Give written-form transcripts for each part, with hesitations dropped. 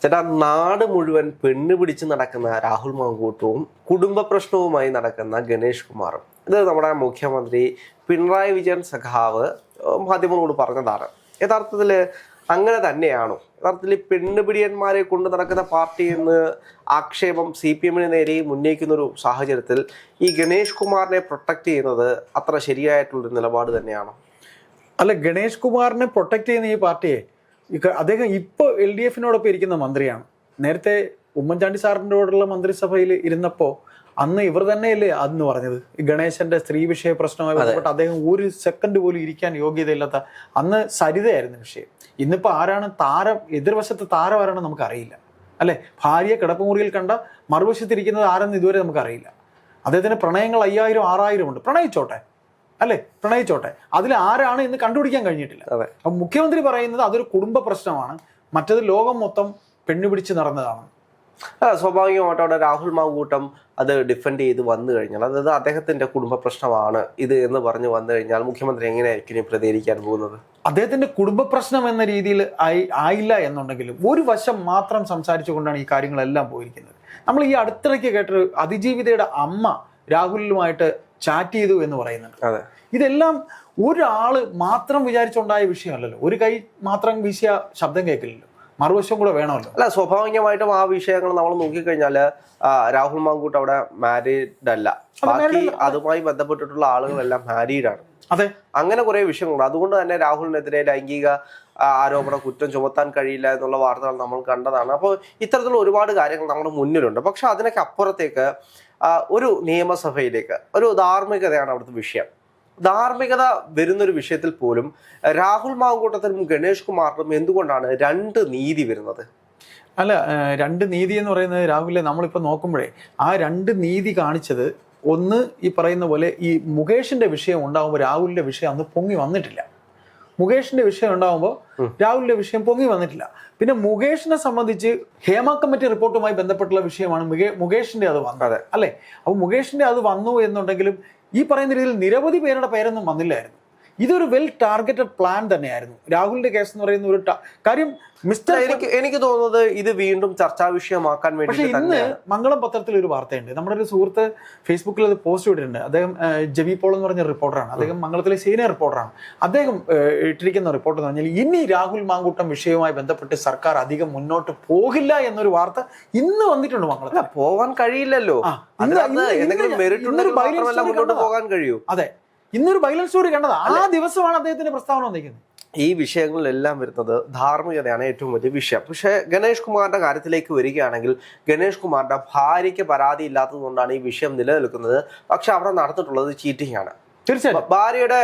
ചേട്ടാ, നാട് മുഴുവൻ പെണ്ണ് പിടിച്ച് നടക്കുന്ന രാഹുൽ മാങ്കൂട്ടവും കുടുംബ പ്രശ്നവുമായി നടക്കുന്ന ഗണേഷ് കുമാറും, ഇത് നമ്മുടെ മുഖ്യമന്ത്രി പിണറായി വിജയൻ സഖാവ് മാധ്യമങ്ങളോട് പറഞ്ഞതാണ്. യഥാർത്ഥത്തിൽ അങ്ങനെ തന്നെയാണോ? യഥാർത്ഥത്തിൽ പെണ്ണ് പിടിയന്മാരെ കൊണ്ട് നടക്കുന്ന പാർട്ടി എന്ന് ആക്ഷേപം CPM-ന് നേരെയും ഉന്നയിക്കുന്ന ഒരു സാഹചര്യത്തിൽ ഈ ഗണേഷ് കുമാറിനെ പ്രൊട്ടക്ട് ചെയ്യുന്നത് അത്ര ശരിയായിട്ടുള്ളൊരു നിലപാട് തന്നെയാണോ? അല്ല, ഗണേഷ് കുമാറിനെ പ്രൊട്ടക്ട് ചെയ്യുന്ന ഈ പാർട്ടിയെ അദ്ദേഹം ഇപ്പോൾ LDF-നോടൊപ്പം ഇരിക്കുന്ന മന്ത്രിയാണ്. നേരത്തെ ഉമ്മൻചാണ്ടി സാറിൻ്റെ കൂടെയുള്ള മന്ത്രിസഭയിൽ ഇരുന്നപ്പോൾ അന്ന് ഇവർ തന്നെയല്ലേ അന്ന് പറഞ്ഞത് ഈ ഗണേശന്റെ സ്ത്രീ വിഷയ പ്രശ്നവുമായി ബന്ധപ്പെട്ട് അദ്ദേഹം ഒരു സെക്കൻഡ് പോലും ഇരിക്കാൻ യോഗ്യതയില്ലാത്ത അന്ന് സരിതയായിരുന്നു വിഷയം. ഇന്നിപ്പോൾ ആരാണ് താരം, എതിർവശത്ത് താരം ആരാണ് നമുക്കറിയില്ല അല്ലെ. ഭാര്യയെ കിടപ്പുമുറിയിൽ കണ്ട മറുവശത്തിരിക്കുന്നത് ആരെന്ന് ഇതുവരെ നമുക്കറിയില്ല. അദ്ദേഹത്തിന് പ്രണയങ്ങൾ 5000 6000 ഉണ്ട്. പ്രണയിച്ചോട്ടെ അല്ലെ, പ്രണയിച്ചോട്ടെ. അതിൽ ആരാണ് ഇന്ന് കണ്ടുപിടിക്കാൻ കഴിഞ്ഞിട്ടില്ല. അപ്പൊ മുഖ്യമന്ത്രി പറയുന്നത് അതൊരു കുടുംബ പ്രശ്നമാണ്, മറ്റത് ലോകം മൊത്തം പെണ്ണുപിടിച്ച് നടന്നതാണ്. സ്വാഭാവികമായിട്ടും അവിടെ രാഹുൽ മാങ്കൂട്ടം അത് ഡിഫെൻഡ് ചെയ്ത് വന്നു കഴിഞ്ഞാൽ, അതായത് അദ്ദേഹത്തിന്റെ കുടുംബ പ്രശ്നമാണ് ഇത് എന്ന് പറഞ്ഞു വന്നു കഴിഞ്ഞാൽ മുഖ്യമന്ത്രി എങ്ങനെയായിരിക്കും പ്രതികരിക്കാൻ പോകുന്നത്? അദ്ദേഹത്തിന്റെ കുടുംബ പ്രശ്നം എന്ന രീതിയിൽ ആയില്ല എന്നുണ്ടെങ്കിലും ഒരു വശം മാത്രം സംസാരിച്ചുകൊണ്ടാണ് ഈ കാര്യങ്ങളെല്ലാം പോയിരിക്കുന്നത്. നമ്മൾ ഈ അടുത്തിടയ്ക്ക് കേട്ടൊരു അതിജീവിതയുടെ അമ്മ രാഹുലുമായിട്ട് ചാറ്റ് ചെയ്തു എന്ന് പറയുന്നുണ്ട്. ഇതെല്ലാം ഒരാള് മാത്രം വിചാരിച്ചുണ്ടായ വിഷയമല്ലല്ലോ. ഒരു കൈ മാത്രം വീശിയ ശബ്ദം കേൾക്കില്ലല്ലോ, മറുവശം കൂടെ വേണമല്ലോ. അല്ല, സ്വാഭാവികമായിട്ടും ആ വിഷയങ്ങൾ നമ്മൾ നോക്കിക്കഴിഞ്ഞാല് രാഹുൽ മാങ്കൂട്ട് അവിടെ മാരീഡ് അല്ല, ബാക്കി അതുമായി ബന്ധപ്പെട്ടിട്ടുള്ള ആളുകളെല്ലാം മാരീഡാണ്. അതെ, അങ്ങനെ കുറെ വിഷയങ്ങളുണ്ട്. അതുകൊണ്ട് തന്നെ രാഹുലിനെതിരെ ലൈംഗിക ആരോപണ കുറ്റം ചുമത്താൻ കഴിയില്ല എന്നുള്ള വാർത്തകൾ നമ്മൾ കണ്ടതാണ്. അപ്പോൾ ഇത്തരത്തിലുള്ള ഒരുപാട് കാര്യങ്ങൾ നമ്മുടെ മുന്നിലുണ്ട്. പക്ഷെ അതിനൊക്കെ അപ്പുറത്തേക്ക് ഒരു നിയമസഭയിലേക്ക് ഒരു ധാർമ്മികതയാണ് അവിടുത്തെ വിഷയം. ധാർമ്മികത വരുന്നൊരു വിഷയത്തിൽ പോലും രാഹുൽ മാങ്കൂട്ടത്തിനും ഗണേഷ് കുമാറിനും എന്തുകൊണ്ടാണ് രണ്ട് നീതി വരുന്നത്? അല്ല, രണ്ട് നീതി എന്ന് പറയുന്നത് രാഹുലെ നമ്മളിപ്പോൾ നോക്കുമ്പോഴേ ആ രണ്ട് നീതി കാണിച്ചത്, ഒന്ന് ഈ പറയുന്ന പോലെ ഈ മുകേഷിന്റെ വിഷയം ഉണ്ടാകുമ്പോൾ രാഹുലിന്റെ വിഷയം അന്ന് പൊങ്ങി വന്നിട്ടില്ല. മുകേഷിന്റെ വിഷയം ഉണ്ടാകുമ്പോൾ രാഹുലിന്റെ വിഷയം പൊങ്ങി വന്നിട്ടില്ല. പിന്നെ മുകേഷിനെ സംബന്ധിച്ച് ഹേമ കമ്മിറ്റി റിപ്പോർട്ടുമായി ബന്ധപ്പെട്ടുള്ള വിഷയമാണ് മുകേഷിന്റെ അത് വന്നത് അല്ലെ. അപ്പോൾ മുകേഷിന്റെ അത് വന്നു എന്നുണ്ടെങ്കിലും ഈ പറയുന്ന രീതിയിൽ നിരവധി പേരുടെ പേരൊന്നും വന്നില്ലായിരുന്നു. ഇതൊരു വെൽ ടാർഗറ്റഡ് പ്ലാൻ തന്നെയായിരുന്നു. രാഹുലിന്റെ കേസ് എന്ന് പറയുന്ന ഒരു കാര്യം എനിക്ക് തോന്നുന്നത് ഇത് വീണ്ടും ചർച്ചാ വിഷയമാക്കാൻ വേണ്ടി. പക്ഷേ ഇന്ന് മംഗളം പത്രത്തിൽ ഒരു വാർത്തയുണ്ട്. നമ്മുടെ ഒരു സുഹൃത്ത് ഫേസ്ബുക്കിൽ അത് പോസ്റ്റ് ഇട്ടിട്ടുണ്ട്. അദ്ദേഹം ജബി പോൾ എന്ന് പറഞ്ഞ റിപ്പോർട്ടറാണ്. അദ്ദേഹം മംഗളത്തിലെ സീനിയർ റിപ്പോർട്ടറാണ്. അദ്ദേഹം ഇട്ടിരിക്കുന്ന റിപ്പോർട്ട് എന്ന് പറഞ്ഞാൽ ഇനി രാഹുൽ മാങ്കൂട്ടം വിഷയവുമായി ബന്ധപ്പെട്ട് സർക്കാർ അധികം മുന്നോട്ട് പോകില്ല എന്നൊരു വാർത്ത ഇന്ന് വന്നിട്ടുണ്ട്. മംഗളത്തിൽ പോകാൻ കഴിയില്ലല്ലോ. പോകാൻ കഴിയൂ. അതെ, ഇന്നൊരു വയലൻസ് സ്റ്റോറി കണ്ടത് ആ ദിവസമാണ് അദ്ദേഹത്തിന്റെ പ്രസ്താവന വന്നിരിക്കുന്നത്. ഈ വിഷയങ്ങളിലെല്ലാം വരുന്നത് ധാർമ്മികതയാണ് ഏറ്റവും വലിയ വിഷയം. പക്ഷെ ഗണേഷ് കുമാറിന്റെ കാര്യത്തിലേക്ക് വരികയാണെങ്കിൽ, ഗണേഷ് കുമാറിന്റെ ഭാര്യയ്ക്ക് പരാതി ഇല്ലാത്തത് കൊണ്ടാണ് ഈ വിഷയം നിലനിൽക്കുന്നത്. പക്ഷെ അവിടെ നടന്നിട്ടുള്ളത് ചീറ്റിംഗ് ആണ്. തീർച്ചയായും ഭാര്യയുടെ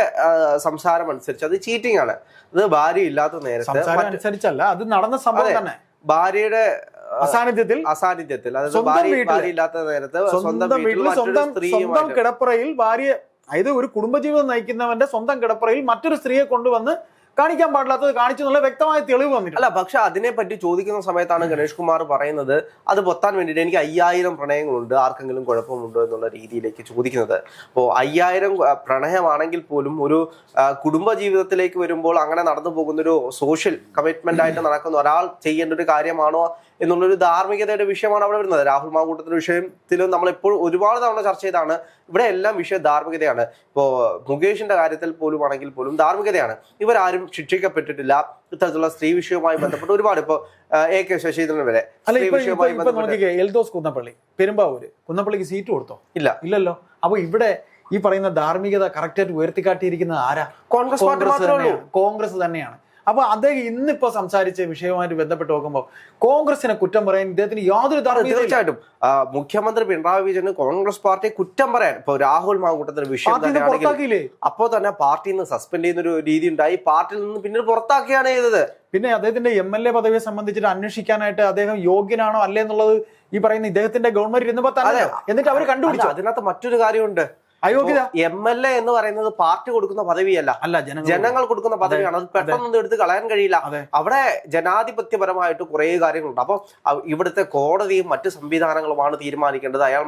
സംസാരം അനുസരിച്ച് അത് ചീറ്റിംഗ് ആണ്. അത് ഭാര്യ ഇല്ലാത്ത നേരത്തെ അനുസരിച്ചല്ല, അത് നടന്ന സംഭവം തന്നെ. ഭാര്യയുടെ അസാന്നിധ്യത്തിൽ അതായത് ഭാര്യ ഇല്ലാത്ത നേരത്തെ സ്വന്തം കിടപ്പറയിൽ ഭാര്യ, അതായത് ഒരു കുടുംബജീവിതം നയിക്കുന്നവന്റെ സ്വന്തം കിടപ്പറയിൽ മറ്റൊരു സ്ത്രീയെ കൊണ്ടുവന്ന് കാണിക്കാൻ പാടില്ലാത്തത് കാണിച്ചു എന്നുള്ള വ്യക്തമായ തെളിവ് വന്നിട്ടില്ല. അല്ല, പക്ഷെ അതിനെപ്പറ്റി ചോദിക്കുന്ന സമയത്താണ് ഗണേഷ് കുമാർ പറയുന്നത് അത് പൊത്താൻ വേണ്ടിയിട്ട് എനിക്ക് 5000 പ്രണയങ്ങളുണ്ട്, ആർക്കെങ്കിലും കുഴപ്പമുണ്ടോ എന്നുള്ള രീതിയിലേക്ക് ചോദിക്കുന്നത്. അപ്പോൾ 5000 പ്രണയമാണെങ്കിൽ പോലും ഒരു കുടുംബ ജീവിതത്തിലേക്ക് വരുമ്പോൾ അങ്ങനെ നടന്നു പോകുന്നൊരു സോഷ്യൽ കമ്മിറ്റ്മെന്റ് ആയിട്ട് നടക്കുന്ന ഒരാൾ ചെയ്യേണ്ട ഒരു കാര്യമാണോ എന്നുള്ളൊരു ധാർമ്മികതയുടെ വിഷയമാണ് അവിടെ വരുന്നത്. രാഹുൽ മാങ്കൂട്ടത്തിന്റെ വിഷയത്തിലും നമ്മൾ എപ്പോഴും ഒരുപാട് തവണ ചർച്ച ചെയ്താണ്. ഇവിടെ എല്ലാം വിഷയം ധാർമ്മികതയാണ്. ഇപ്പോൾ മുകേഷിന്റെ കാര്യത്തിൽ പോലും ആണെങ്കിൽ പോലും ധാർമ്മികതയാണ്. ഇവരാരും ശിക്ഷിക്കപ്പെട്ടിട്ടില്ല. ഇത്തരത്തിലുള്ള സ്ത്രീ വിഷയവുമായി ബന്ധപ്പെട്ട് ഒരുപാട്, ഇപ്പോൾ AK ശശീന്ദ്രൻ വരെ എൽദോസ് കുന്നപ്പള്ളി, പെരുമ്പാവൂര് കുന്നപ്പള്ളിക്ക് സീറ്റ് കൊടുത്തോ? ഇല്ലല്ലോ. അപ്പൊ ഇവിടെ ഈ പറയുന്ന ധാർമ്മികത കറക്റ്റായിട്ട് ഉയർത്തിക്കാട്ടിയിരിക്കുന്നത് ആരാ? കോൺഗ്രസ് തന്നെയാണ്. അപ്പൊ അദ്ദേഹം ഇന്നിപ്പോ സംസാരിച്ച വിഷയവുമായിട്ട് ബന്ധപ്പെട്ട് നോക്കുമ്പോൾ കോൺഗ്രസിനെ കുറ്റം പറയാൻ ഇദ്ദേഹത്തിന് യാതൊരു ധാർമ്മികത. തീർച്ചയായിട്ടും മുഖ്യമന്ത്രി പിണറായി വിജയന് കോൺഗ്രസ് പാർട്ടിയെ കുറ്റം പറയാൻ ഇപ്പൊ രാഹുൽ മാങ്കൂട്ടത്തിന്റെ വിഷയം അപ്പോൾ തന്നെ പാർട്ടിയിൽ നിന്ന് സസ്പെൻഡ് ചെയ്യുന്ന ഒരു രീതി ഉണ്ടായി. പാർട്ടിയിൽ നിന്ന് പിന്നീട് പുറത്താക്കുകയാണ് ചെയ്തത്. പിന്നെ അദ്ദേഹത്തിന്റെ MLA പദവിയെ സംബന്ധിച്ചിട്ട് അന്വേഷിക്കാനായിട്ട് അദ്ദേഹം യോഗ്യനാണോ അല്ലേ എന്നുള്ളത് ഈ പറയുന്ന ഇദ്ദേഹത്തിന്റെ ഗവൺമെന്റ് ഇരുന്നപ്പോ തന്നെ എന്നിട്ട് അവർ കണ്ടുപിടിച്ചു. അതിനകത്ത് മറ്റൊരു കാര്യമുണ്ട്. അയോഗ്യത. MLA എന്ന് പറയുന്നത് പാർട്ടി കൊടുക്കുന്ന പദവിയല്ല, ജനങ്ങൾ കൊടുക്കുന്ന പദവിയാണ്. അത് പെട്ടെന്നൊന്നും എടുത്ത് കളയാൻ കഴിയില്ല. അവിടെ ജനാധിപത്യപരമായിട്ട് കുറെ കാര്യങ്ങളുണ്ട്. അപ്പൊ ഇവിടുത്തെ കോടതിയും മറ്റ് സംവിധാനങ്ങളുമാണ് തീരുമാനിക്കേണ്ടത്. അയാൾ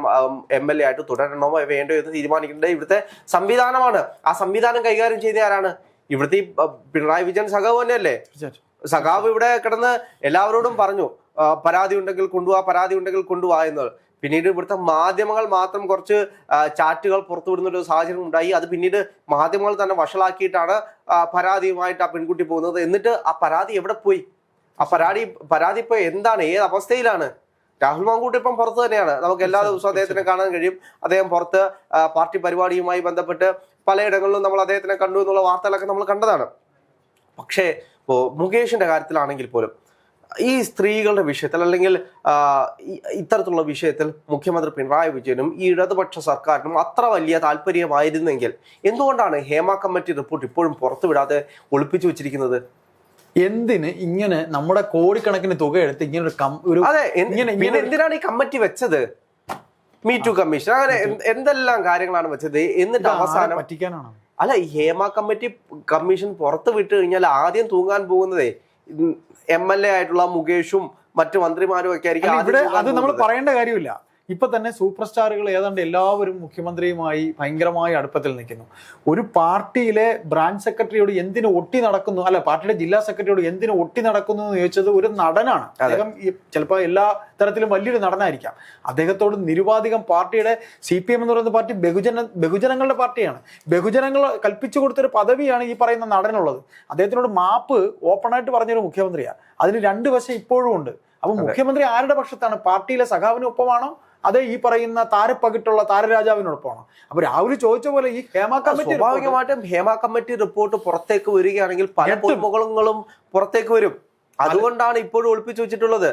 MLA ആയിട്ട് തുടരണമോ വേണ്ടോ എന്ന് തീരുമാനിക്കേണ്ടത് ഇവിടുത്തെ സംവിധാനമാണ്. ആ സംവിധാനം കൈകാര്യം ചെയ്യുന്ന ആരാണ്? ഇവിടുത്തെ ഈ പിണറായി വിജയൻ സഖാവ് തന്നെയല്ലേ? സഖാവ് ഇവിടെ കിടന്ന് എല്ലാവരോടും പറഞ്ഞു പരാതി ഉണ്ടെങ്കിൽ കൊണ്ടുപോവാ എന്നത്. പിന്നീട് ഇവിടുത്തെ മാധ്യമങ്ങൾ മാത്രം കുറച്ച് ചാറ്റുകൾ പുറത്തുവിടുന്ന ഒരു സാഹചര്യം ഉണ്ടായി. അത് പിന്നീട് മാധ്യമങ്ങൾ തന്നെ വഷളാക്കിയിട്ടാണ് പരാതിയുമായിട്ട് ആ പെൺകുട്ടി പോകുന്നത്. എന്നിട്ട് ആ പരാതി എവിടെ പോയി? ആ പരാതി ഇപ്പൊ എന്താണ്, ഏത് അവസ്ഥയിലാണ്? രാഹുൽ മാങ്കൂട്ട് ഇപ്പം പുറത്ത് തന്നെയാണ്. നമുക്ക് എല്ലാ ദിവസവും അദ്ദേഹത്തിനെ കാണാൻ കഴിയും. അദ്ദേഹം പുറത്ത് പാർട്ടി പരിപാടിയുമായി ബന്ധപ്പെട്ട് പലയിടങ്ങളിലും നമ്മൾ അദ്ദേഹത്തിനെ കണ്ടു എന്നുള്ള വാർത്തകളൊക്കെ നമ്മൾ കണ്ടതാണ്. പക്ഷേ ഇപ്പോൾ മുകേഷിന്റെ കാര്യത്തിലാണെങ്കിൽ പോലും ഈ സ്ത്രീകളുടെ വിഷയത്തിൽ അല്ലെങ്കിൽ ഇത്തരത്തിലുള്ള വിഷയത്തിൽ മുഖ്യമന്ത്രി പിണറായി വിജയനും ഈ ഇടതുപക്ഷ സർക്കാരിനും അത്ര വലിയ താല്പര്യമായിരുന്നെങ്കിൽ എന്തുകൊണ്ടാണ് ഹേമ കമ്മിറ്റി റിപ്പോർട്ട് ഇപ്പോഴും പുറത്തുവിടാതെ ഒളിപ്പിച്ചു വെച്ചിരിക്കുന്നത്? എന്തിന് ഇങ്ങനെ നമ്മുടെ കോടിക്കണക്കിന് തുക എടുത്ത് ഇങ്ങനെ ഒരു അതെ, എന്തിനാണ് ഈ കമ്മിറ്റി വെച്ചത്? മീ ടു കമ്മീഷൻ, അങ്ങനെ എന്തെല്ലാം കാര്യങ്ങളാണ് വെച്ചത്. എന്നിട്ട് അവസാനം പറ്റിക്കാനാണ്. അല്ല, ഈ ഹേമ കമ്മീഷൻ പുറത്ത് വിട്ട് കഴിഞ്ഞാൽ ആദ്യം തൂങ്ങാൻ പോകുന്നതേ MLA ആയിട്ടുള്ള മുകേഷും മറ്റു മന്ത്രിമാരും ഒക്കെ ആയിരിക്കും. അത് നമ്മൾ പറയേണ്ട കാര്യമില്ല. ഇപ്പൊ തന്നെ സൂപ്പർ സ്റ്റാറുകൾ ഏതാണ്ട് എല്ലാവരും മുഖ്യമന്ത്രിയുമായി ഭയങ്കരമായ അടുപ്പത്തിൽ നിൽക്കുന്നു. ഒരു പാർട്ടിയിലെ ബ്രാഞ്ച് സെക്രട്ടറിയോട് എന്തിനു ഒട്ടി നടക്കുന്നു, അല്ല പാർട്ടിയുടെ ജില്ലാ സെക്രട്ടറിയോട് എന്തിനു ഒട്ടി നടക്കുന്നു എന്ന് ചോദിച്ചത് ഒരു നടനാണ്. അദ്ദേഹം ചിലപ്പോൾ എല്ലാ തരത്തിലും വലിയൊരു നടനായിരിക്കാം. അദ്ദേഹത്തോട് നിരുപാധികം പാർട്ടിയുടെ CPM എന്ന് പറയുന്ന പാർട്ടി ബഹുജനങ്ങളുടെ പാർട്ടിയാണ്. ബഹുജനങ്ങൾ കൽപ്പിച്ചു കൊടുത്തൊരു പദവിയാണ് ഈ പറയുന്ന നടനുള്ളത്. അദ്ദേഹത്തിനോട് മാപ്പ് ഓപ്പണായിട്ട് പറഞ്ഞൊരു മുഖ്യമന്ത്രിയാണ്. അതിന് രണ്ട് വശം ഇപ്പോഴും ഉണ്ട്. അപ്പൊ മുഖ്യമന്ത്രി ആരുടെ പക്ഷത്താണ്? പാർട്ടിയിലെ സഖാവിനൊപ്പമാണോ അതേ ഈ പറയുന്ന താരപ്പകിട്ടുള്ള താരരാജാവിനോടൊപ്പമാണോ? അപ്പൊ രാഹുൽ ചോദിച്ച പോലെ ഈ ഹേമ കമ്മിറ്റി, സ്വാഭാവികമായിട്ടും ഹേമ കമ്മിറ്റി റിപ്പോർട്ട് പുറത്തേക്ക് വരികയാണെങ്കിൽ പല പൊതുമുഖങ്ങളും പുറത്തേക്ക് വരും. അതുകൊണ്ടാണ് ഇപ്പോഴും ഒളിപ്പിച്ചു വെച്ചിട്ടുള്ളത്.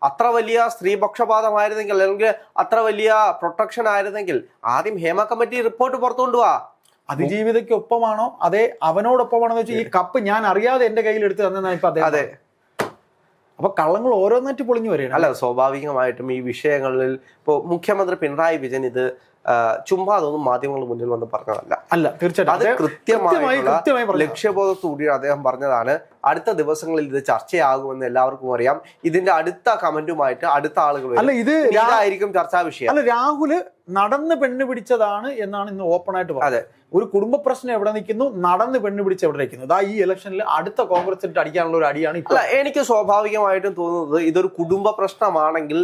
അത്ര വലിയ സ്ത്രീപക്ഷപാതമായിരുന്നെങ്കിൽ അല്ലെങ്കിൽ അത്ര വലിയ പ്രൊട്ടക്ഷൻ ആയിരുന്നെങ്കിൽ ആദ്യം ഹേമ കമ്മിറ്റി റിപ്പോർട്ട് പുറത്തു കൊണ്ടുപോവാ. അതിജീവിതയ്ക്കൊപ്പമാണോ അതേ അവനോടൊപ്പമാണോ എന്ന് വെച്ചാൽ ഈ കപ്പ് ഞാൻ അറിയാതെ എന്റെ കയ്യിൽ എടുത്ത് തന്നെന്നാണ് ഇപ്പൊ അദ്ദേഹം. അതെ, അപ്പൊ കള്ളങ്ങൾ ഓരോന്നിട്ട് പൊളിഞ്ഞു വരികയാണ്. അല്ല, സ്വാഭാവികമായിട്ടും ഈ വിഷയങ്ങളിൽ ഇപ്പോൾ മുഖ്യമന്ത്രി പിണറായി വിജയൻ ഇത് ചുമ്മാ അതൊന്നും മാധ്യമങ്ങളുടെ മുന്നിൽ വന്ന് പറഞ്ഞതല്ല. അല്ല, തീർച്ചയായിട്ടും അത് കൃത്യമായി ലക്ഷ്യബോധത്തോടെ അദ്ദേഹം പറഞ്ഞതാണ്. അടുത്ത ദിവസങ്ങളിൽ ഇത് ചർച്ചയാകുമെന്ന് എല്ലാവർക്കും അറിയാം. ഇതിന്റെ അടുത്ത കമന്റുമായിട്ട് അടുത്ത ആളുകൾ അല്ല ഇതായിരിക്കും ചർച്ചാ വിഷയം. അല്ല, രാഹുല് നടന്ന് പെണ്ണ് പിടിച്ചതാണ് എന്നാണ് ഇന്ന് ഓപ്പൺ ആയിട്ട് പറഞ്ഞത്. ഒരു കുടുംബ പ്രശ്നം എവിടെ നിൽക്കുന്നു, നടന്ന് പെണ്ണ് പിടിച്ച് എവിടെ നിൽക്കുന്നു. അതാ ഈ ഇലക്ഷനിൽ അടുത്ത കോൺഗ്രസ് ഇട്ട് അടിക്കാനുള്ള ഒരു അടിയാണ് ഇപ്പോൾ. എനിക്ക് സ്വാഭാവികമായിട്ടും തോന്നുന്നത് ഇതൊരു കുടുംബ പ്രശ്നമാണെങ്കിൽ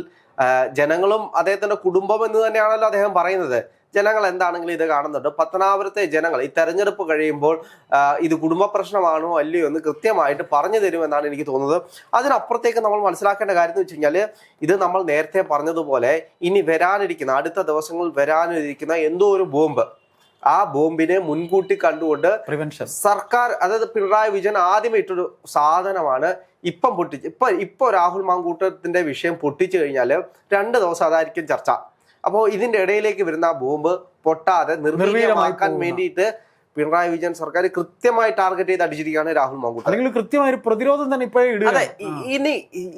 ജനങ്ങളും അദ്ദേഹത്തിന്റെ കുടുംബം എന്ന് തന്നെയാണല്ലോ അദ്ദേഹം പറയുന്നത്. ജനങ്ങൾ എന്താണെങ്കിലും ഇത് കാണുന്നുണ്ട്. പത്തനാപുരത്തെ ജനങ്ങൾ ഈ തെരഞ്ഞെടുപ്പ് കഴിയുമ്പോൾ ഇത് കുടുംബ പ്രശ്നമാണോ അല്ലയോ എന്ന് കൃത്യമായിട്ട് പറഞ്ഞു തരുമെന്നാണ് എനിക്ക് തോന്നുന്നത്. അതിനപ്പുറത്തേക്ക് നമ്മൾ മനസ്സിലാക്കേണ്ട കാര്യം എന്ന് വെച്ച് കഴിഞ്ഞാൽ ഇത് നമ്മൾ നേരത്തെ പറഞ്ഞതുപോലെ ഇനി വരാനിരിക്കുന്ന അടുത്ത ദിവസങ്ങളിൽ വരാനിരിക്കുന്ന എന്തോ ഒരു ബോംബ്, ആ ബോംബിനെ മുൻകൂട്ടി കണ്ടുകൊണ്ട് പ്രിവെൻഷൻ സർക്കാർ, അതായത് പിണറായി വിജയൻ ആദ്യമേ ഇട്ടൊരു സാധനമാണ് ഇപ്പം പൊട്ടിച്ച് ഇപ്പൊ രാഹുൽ മാങ്കൂട്ടത്തിന്റെ വിഷയം പൊട്ടിച്ചു കഴിഞ്ഞാൽ 2 ദിവസം അതായിരിക്കും ചർച്ച. അപ്പോൾ ഇതിന്റെ ഇടയിലേക്ക് വരുന്ന ബോംബ് പൊട്ടാതെ നിർവീര്യമാക്കാൻ വേണ്ടിയിട്ട് പിണറായി വിജയൻ സർക്കാർ കൃത്യമായി ടാർഗറ്റ് ചെയ്ത് അടിച്ചിരിക്കുകയാണ് രാഹുൽ മാങ്കൂട്ടം. അല്ലെങ്കിൽ കൃത്യമായ ഒരു പ്രതിരോധം തന്നെ ഇപ്പോഴേ ഇടുക. അതെ, ഇനി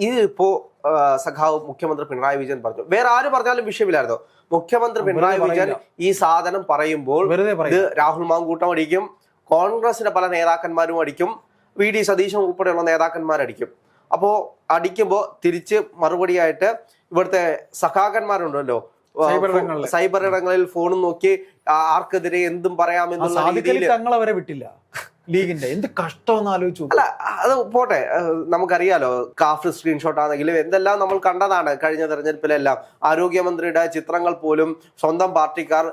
ഇതിപ്പോ സഖാവ് മുഖ്യമന്ത്രി പിണറായി വിജയൻ പറഞ്ഞു, വേറെ ആര് പറഞ്ഞാലും വിഷയമില്ലായിരുന്നു. മുഖ്യമന്ത്രി പിണറായി വിജയൻ ഈ സാധനം പറയുമ്പോൾ ഇത് രാഹുൽ മാങ്കൂട്ടം അടിക്കും, കോൺഗ്രസിന്റെ പല നേതാക്കന്മാരും അടിക്കും, VD സതീശൻ ഉൾപ്പെടെയുള്ള നേതാക്കന്മാരടിക്കും. അപ്പോൾ അടിക്കുമ്പോൾ തിരിച്ച് മറുപടിയായിട്ട് ഇവിടുത്തെ സഖാക്കന്മാരുണ്ടല്ലോ, സൈബർ ഇടങ്ങളിൽ ഫോണും നോക്കി ആർക്കെതിരെ എന്തും പറയാമെന്നുള്ള രീതിയിൽ അവരെ വിട്ടില്ല. ലീഗിന്റെ എന്ത് കഷ്ടമെന്ന് ആലോചിച്ചു. അല്ല, അത് പോട്ടെ, നമുക്കറിയാലോ കാഫ് സ്ക്രീൻഷോട്ട് ആണെങ്കിലും എന്തെല്ലാം നമ്മൾ കണ്ടതാണ് കഴിഞ്ഞ തെരഞ്ഞെടുപ്പിലെല്ലാം. ആരോഗ്യമന്ത്രിയുടെ ചിത്രങ്ങൾ പോലും സ്വന്തം പാർട്ടിക്കാർ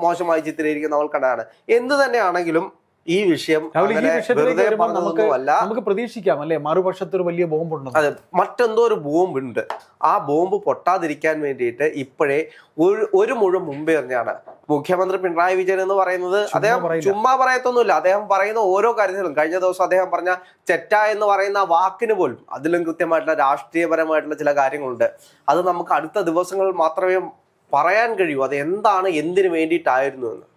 മോശമായി ചിത്രീകരിക്കുന്ന നമ്മൾ കണ്ടതാണ്. എന്ത് തന്നെയാണെങ്കിലും ഈ വിഷയം നമുക്ക് പ്രതീക്ഷിക്കാം അല്ലെ, മറുപക്ഷത്ത് ഒരു വലിയ ബോംബുണ്ട്. അതെ, മറ്റെന്തോ ഒരു ബോംബ് ഉണ്ട്. ആ ബോംബ് പൊട്ടാതിരിക്കാൻ വേണ്ടിയിട്ട് ഇപ്പോഴേ ഒരു മുഴുവൻ മുമ്പേ എറിഞ്ഞാണ് മുഖ്യമന്ത്രി പിണറായി വിജയൻ എന്ന് പറയുന്നത്. അദ്ദേഹം ചുമ്മാ പറയത്തൊന്നുമില്ല. അദ്ദേഹം പറയുന്ന ഓരോ കാര്യത്തിലും, കഴിഞ്ഞ ദിവസം അദ്ദേഹം പറഞ്ഞ ചെറ്റ എന്ന് പറയുന്ന വാക്കിന് പോലും അതിലും കൃത്യമായിട്ടുള്ള രാഷ്ട്രീയപരമായിട്ടുള്ള ചില കാര്യങ്ങളുണ്ട്. അത് നമുക്ക് അടുത്ത ദിവസങ്ങളിൽ മാത്രമേ പറയാൻ കഴിയൂ അത് എന്താണ്, എന്തിനു വേണ്ടിയിട്ടായിരുന്നു എന്ന്.